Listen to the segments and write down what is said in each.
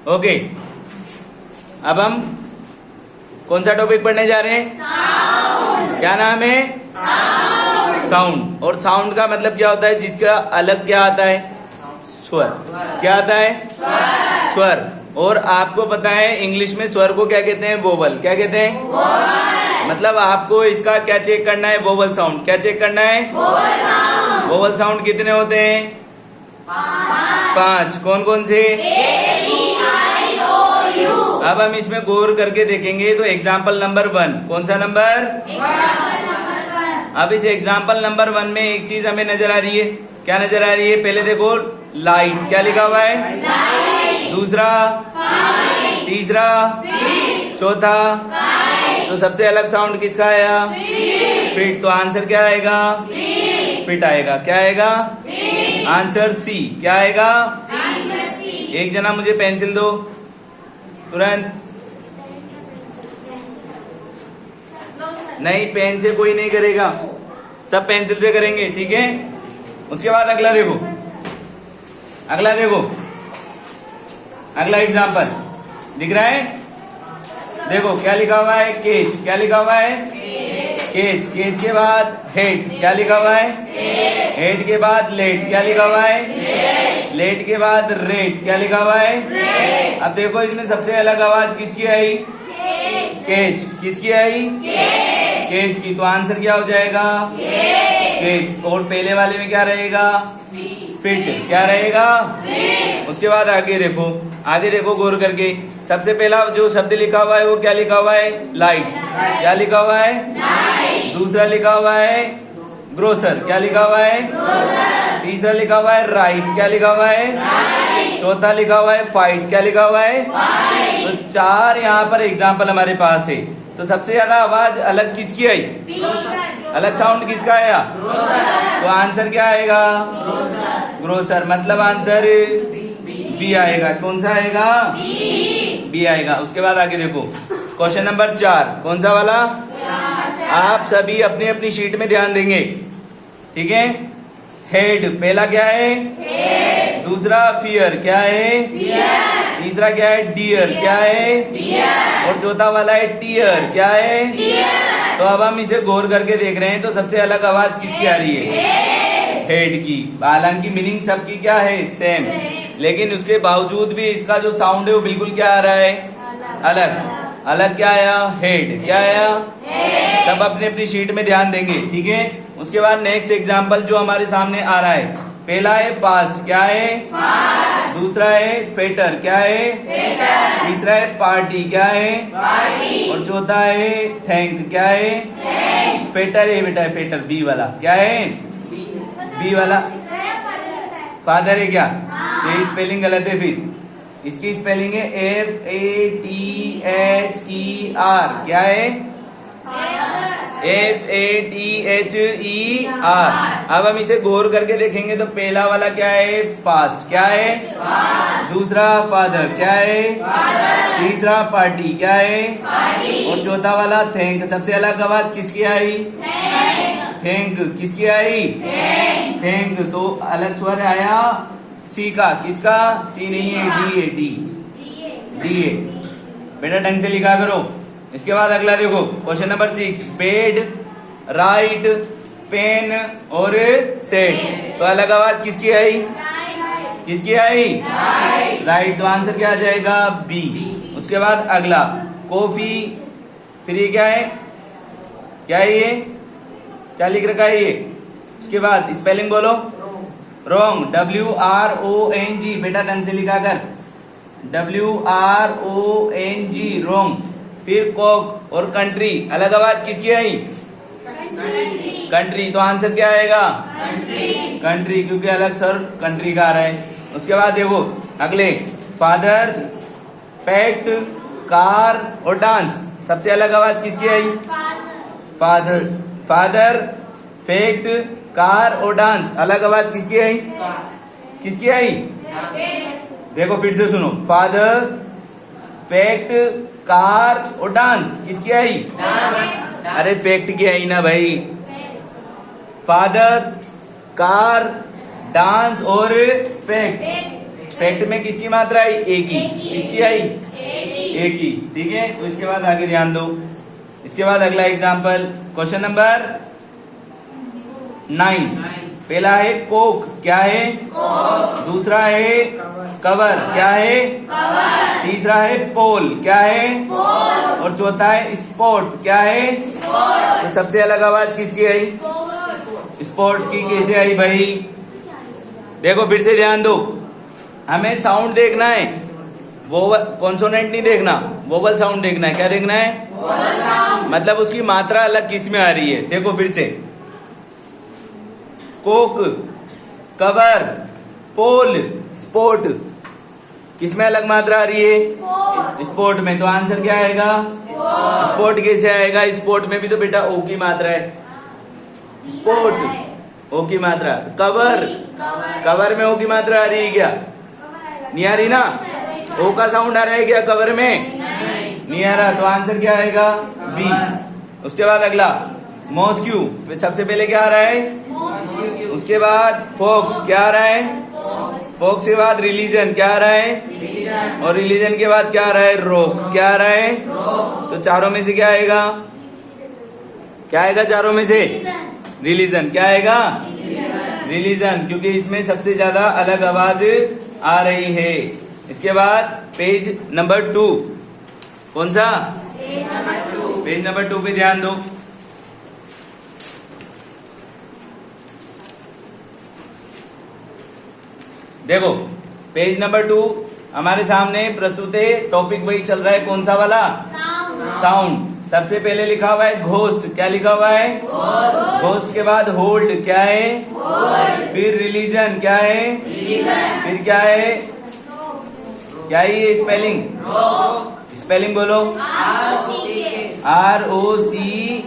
Okay, अब हम कौन सा टॉपिक पढ़ने जा रहे हैं? साउंड। क्या नाम है? साउंड। साउंड। और साउंड का मतलब क्या होता है? जिसका अलग क्या आता है? स्वर। क्या आता है? स्वर। और आपको पता है इंग्लिश में स्वर को क्या कहते हैं? वोवल। क्या कहते हैं? वोवल। मतलब आपको इसका क्या चेक करना है? Vowel sound. क्या चेक करना है? Vowel sound. वोवल साउंड कितने होते हैं? 5। कौन कौन से? अब हम इसमें गौर करके देखेंगे तो एग्जाम्पल नंबर 1। कौन सा नंबर? अब इस एग्जाम्पल नंबर 1 में एक चीज हमें नजर आ रही है। क्या नजर आ रही है? पहले देखो, लाइट। क्या लिखा हुआ है? लाइट। दूसरा? फाइट। तीसरा? फिट। चौथा? काइट। तो सबसे अलग साउंड किसका आया? फिट। तो आंसर क्या आएगा? फिट आएगा। क्या आएगा? Answer C. क्या आएगा? एक जना मुझे पेंसिल दो तुरंत। नहीं, पेन से कोई नहीं करेगा, सब पेंसिल से करेंगे, ठीक है? उसके बाद अगला देखो, अगला देखो, अगला एग्जाम्पल दिख रहा है? देखो क्या लिखा हुआ है? केज। क्या लिखा हुआ है? केज। केज के बाद हेड। क्या लिखा हुआ है? हेड के बाद लेट। क्या लिखा हुआ है? लेट के बाद रेट। क्या लिखा हुआ है? अब देखो इसमें सबसे अलग आवाज किसकी आई? केज। किसकी आई? केज की। तो आंसर क्या हो जाएगा? केज। और पहले वाले में क्या रहेगा? फिट। क्या रहेगा? उसके बाद आगे देखो, आगे देखो गौर करके। सबसे पहला जो शब्द लिखा हुआ है वो क्या लिखा हुआ है? लाइट। क्या लिखा हुआ है? दूसरा लिखा हुआ है ग्रोसर। क्या लिखा हुआ है? तीसरा लिखा हुआ है राइट। क्या लिखा हुआ है? चौथा लिखा हुआ है फाइट। क्या लिखा हुआ है? तो 4 यहाँ पर एग्जाम्पल हमारे पास है। तो सबसे ज्यादा आवाज अलग किसकी आई? अलग साउंड किसका आया? तो आंसर क्या आएगा? ग्रोसर। मतलब आंसर बी आएगा। कौन सा आएगा? बी आएगा। उसके बाद आगे देखो, क्वेश्चन नंबर 4। कौन सा वाला? आप सभी अपनी अपनी शीट में ध्यान देंगे, ठीक है? हेड पहला क्या है? दूसरा फियर। क्या है? तीसरा क्या है? डियर। क्या है? और चौथा वाला है टीयर। क्या है? तो अब हम इसे गौर करके देख रहे हैं तो सबसे अलग आवाज किसकी आ रही है? हेड की। हालांकि मीनिंग सबकी क्या है? सेम, लेकिन उसके बावजूद भी इसका जो साउंड है वो बिल्कुल क्या आ रहा है? अलग। अलग क्या आया? हेड। क्या आया? सब अपने अपनी शीट में ध्यान देंगे, ठीक है? उसके बाद नेक्स्ट एग्जाम्पल जो हमारे सामने आ रहा है, पहला है फास्ट। क्या है? दूसरा है फेटर। क्या है? तीसरा है पार्टी। क्या है? और चौथा है थैंक। क्या है? फेटर है बेटा, फेटर बी वाला। क्या है? बी वाला फादर है क्या? ये स्पेलिंग गलत है, फिर इसकी स्पेलिंग है FATHER। क्या है? FATHER। अब हम इसे गौर करके देखेंगे तो पहला वाला क्या है? फास्ट। क्या है? दूसरा फादर। क्या है? तीसरा पार्टी। क्या है? और चौथा वाला थैंक। सबसे अलग आवाज किसकी आई? थैंक। किसकी आई? थैंक। तो अलग स्वर आया सी का। किसका? सी नहीं है, डी है। डी है बेटा, ढंग से लिखा करो। इसके बाद अगला देखो, question number 6। Bed, right, pen और सेट। तो अलग आवाज किसकी आई? किसकी आई? राइट। तो आंसर क्या आ जाएगा? बी। उसके बाद अगला कॉफी, फिर ये क्या है? क्या है ये? क्या लिख रखा है ये? उसके बाद स्पेलिंग बोलो। रॉन्ग। WRONG। बेटा ढंग से लिखा कर, WRONG। रॉन्ग। फिर कॉक और कंट्री, अलग आवाज किसकी आई? कंट्री। तो आंसर क्या आएगा? कंट्री, क्योंकि अलग सर कंट्री का आ रहा है। उसके बाद देखो अगले, फादर, फैक्ट, कार और डांस। सबसे अलग आवाज किसकी आई? फादर। फादर, फैक्ट, कार और डांस। अलग आवाज किसकी आई? किसकी आई? देखो फिर से सुनो, फादर, फैक्ट, कार और डांस। किसकी आई? अरे फैक्ट की आई ना भाई। फादर, कार, डांस और फैक्ट। फैक्ट में किसकी मात्रा आई? ए की। किसकी आई? ए की। ठीक है, तो इसके बाद आगे ध्यान दो। इसके बाद अगला एग्जाम्पल, क्वेश्चन नंबर 9। पहला है कोक, क्या है? दूसरा है कवर, क्या है? तीसरा है पोल, क्या है? और चौथा है स्पॉट, क्या है? तो सबसे अलग आवाज किसकी आई? स्पॉट की। कैसे आई भाई? देखो फिर से ध्यान दो, हमें साउंड देखना है, वोवल कॉन्सोनेंट नहीं देखना, वोवल साउंड देखना है। क्या देखना है? मतलब उसकी मात्रा अलग किस में आ रही है। देखो फिर से, कोक, कवर, पोल, स्पोर्ट, किसमें अलग मात्रा आ रही है? स्पोर्ट में। तो आंसर क्या आएगा? स्पोर्ट। कैसे आएगा? स्पोर्ट में भी तो बेटा ओ की मात्रा है। स्पोर्ट ओ की मात्रा। कवर, कवर में ओ की मात्रा आ रही है क्या? नहीं आ रही ना। ओ का साउंड आ रहा है क्या कवर में? नहीं आ रहा। तो आंसर क्या आएगा? बी। उसके बाद अगला मॉस्क्यू, सबसे पहले क्या आ रहा है? उसके बाद फोक्स, क्या आ रहा है? फोक्स के बाद रिलीजन, क्या आ रहा है? और रिलीजन के बाद क्या आ रहा है? रॉक, क्या आ रहा है? तो चारों में से क्या आएगा? क्या आएगा चारों में से? रिलीजन। क्या आएगा? रिलीजन, क्योंकि इसमें सबसे ज्यादा अलग आवाज आ रही है। इसके बाद पेज नंबर 2, कौन सा? पेज नंबर 2 पे ध्यान दो। देखो पेज नंबर 2 हमारे सामने प्रस्तुत है। टॉपिक वही चल रहा है, कौन सा वाला? साउंड। सबसे पहले लिखा हुआ है घोस्ट, क्या लिखा हुआ है? घोस्ट के बाद होल्ड, क्या है? फिर रिलीजन, क्या है? फिर क्या है? क्या है ये स्पेलिंग? स्पेलिंग बोलो। ROCK।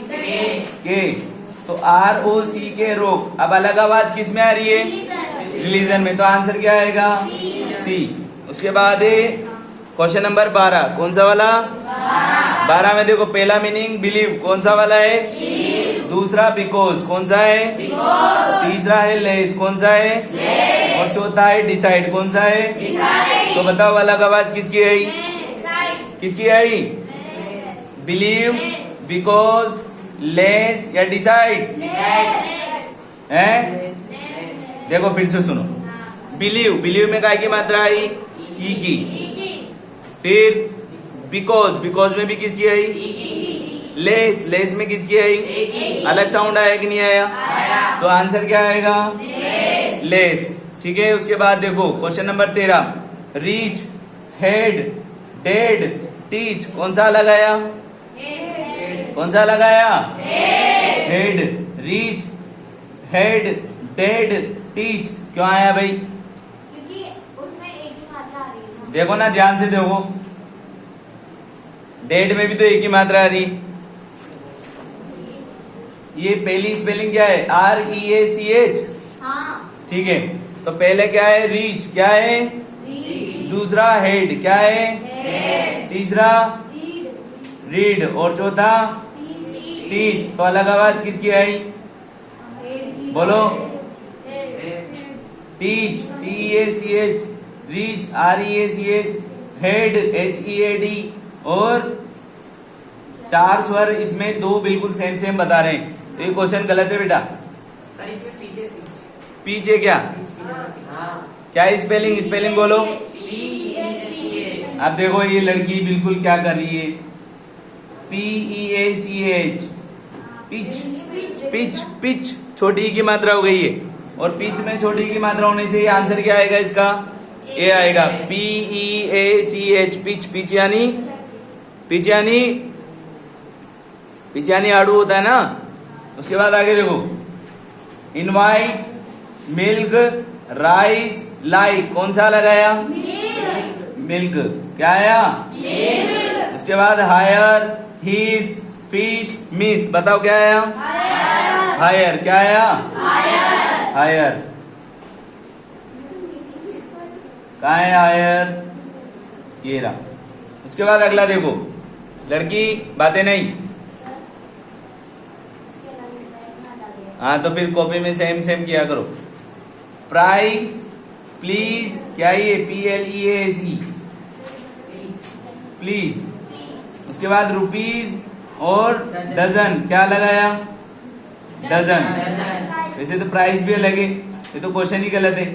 तो ROCK, रोक। अब अलग आवाज किस में आ रही है? रिलीजन में। तो आंसर क्या आएगा? सी। उसके बाद क्वेश्चन नंबर 12, कौन सा वाला? 12 में देखो, पहला मीनिंग बिलीव, कौन सा वाला है? दूसरा बिकॉज, कौन सा है? तीसरा है लेस, कौन सा है? और चौथा है डिसाइड, कौन सा है? तो बताओ अलग आवाज किसकी आई? किसकी आई? बिलीव, बिकॉज, लेस या डिसाइड? है? देखो फिर से सुनो, बिलीव, बिलीव में काय की मात्रा आई? ई की। फिर बिकॉज, बिकॉज में भी किसकी आई? लेस, लेस में किसकी आई? अलग साउंड आया कि नहीं आया? तो आंसर क्या आएगा? लेस। ठीक है। उसके बाद देखो question number 13, reach, head, dead, teach, कौन सा लगाया? कौन सा लगाया? Head. Reach, head, dead, teach, क्यों आया भाई? क्योंकि उसमें एक ही मात्रा आ रही है। देखो ना, ध्यान से देखो, डेड में भी तो एक ही मात्रा आ रही। ये पहली स्पेलिंग क्या है? REACH। हाँ। ठीक है, तो पहले क्या है? रीच, क्या है? दूसरा हेड, क्या है? तीसरा रीड, और चौथा टीच। तो अलग आवाज किसकी आई? बोलो। Teach, TEACH, reach, REACH, head, HEAD, और 4 स्वर इसमें 2 बिल्कुल सेम सेम बता रहे हैं। तो ये क्वेश्चन गलत है बेटा। पीछे क्या? क्या है स्पेलिंग? स्पेलिंग बोलो। अब देखो ये लड़की बिल्कुल क्या कर रही है? PEACH, पिच, पिच, पिच, छोटी की मात्रा हो गई है, और पिच में छोटी की मात्रा होने से आंसर क्या आएगा इसका? ए आएगा। PEACH, pitch. पिच यानी, पिच यानी, पिच यानी आड़ू होता है ना। उसके बाद आगे देखो, इनवाइट, मिल्क, राइस, लाइक, कौन सा लगाया? मिल्क। क्या आया? उसके बाद हायर, हीज, फिश, मिस, बताओ क्या आया? हायर। क्या आया? हायर। कहा है हायर? ये रहा। उसके बाद अगला देखो, लड़की बातें नहीं। हाँ, तो फिर कॉपी में सेम सेम किया करो। प्राइस, प्लीज, क्या ये PLEASE, प्लीज। उसके बाद रुपीज और डजन, क्या लगाया? डजन। वैसे तो प्राइस भी अलग है, ये तो क्वेश्चन ही गलत है।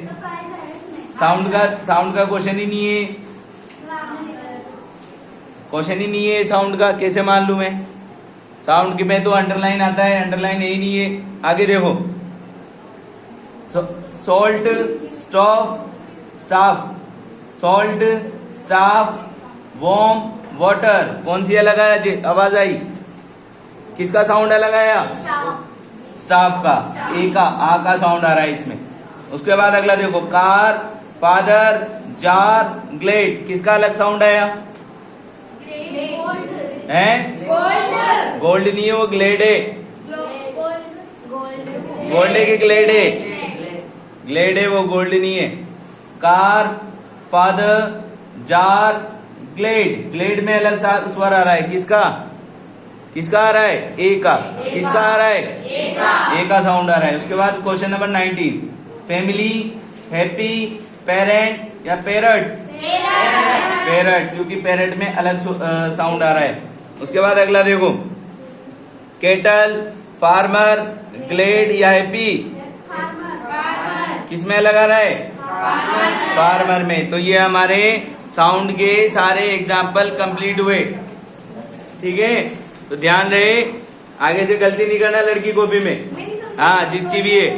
साउंड का क्वेश्चन ही नहीं है, क्वेश्चन ही नहीं है साउंड का, कैसे मान लूं मैं? साउंड के में तो अंडरलाइन आता है, अंडरलाइन यही नहीं है। आगे देखो, salt, staff, salt, staff, warm, water, कौन सी लगाया? आवाज आई, किसका साउंड अलग आया? स्टाफ का, ए का, आ का साउंड आ रहा है इसमें। उसके बाद अगला देखो, कार, फादर, जार, ग्लेड, किसका अलग साउंड आया? हैं? गोल्ड नहीं है, वो ग्लेड है। गोल्ड है कि ग्लेड है? ग्लेड है वो, गोल्ड नहीं है। Car, father, jar, glade, glade में अलग स्वर आ रहा है, किसका? किसका आ रहा है? ए का। किसका आ रहा है? ए का साउंड आ रहा है। उसके बाद question number 19, family, happy, parent या पेरट? पेरट, क्योंकि पेरट में अलग साउंड आ रहा है। उसके बाद अगला देखो, केटल, फार्मर, ग्लेड या हैप्पी, किसमें लगा रहा है? फार्मर में। तो ये हमारे साउंड के सारे एग्जाम्पल कंप्लीट हुए, ठीक है। तो ध्यान रहे, आगे से गलती नहीं करना लड़की कॉपी में, हाँ जिसकी भी है।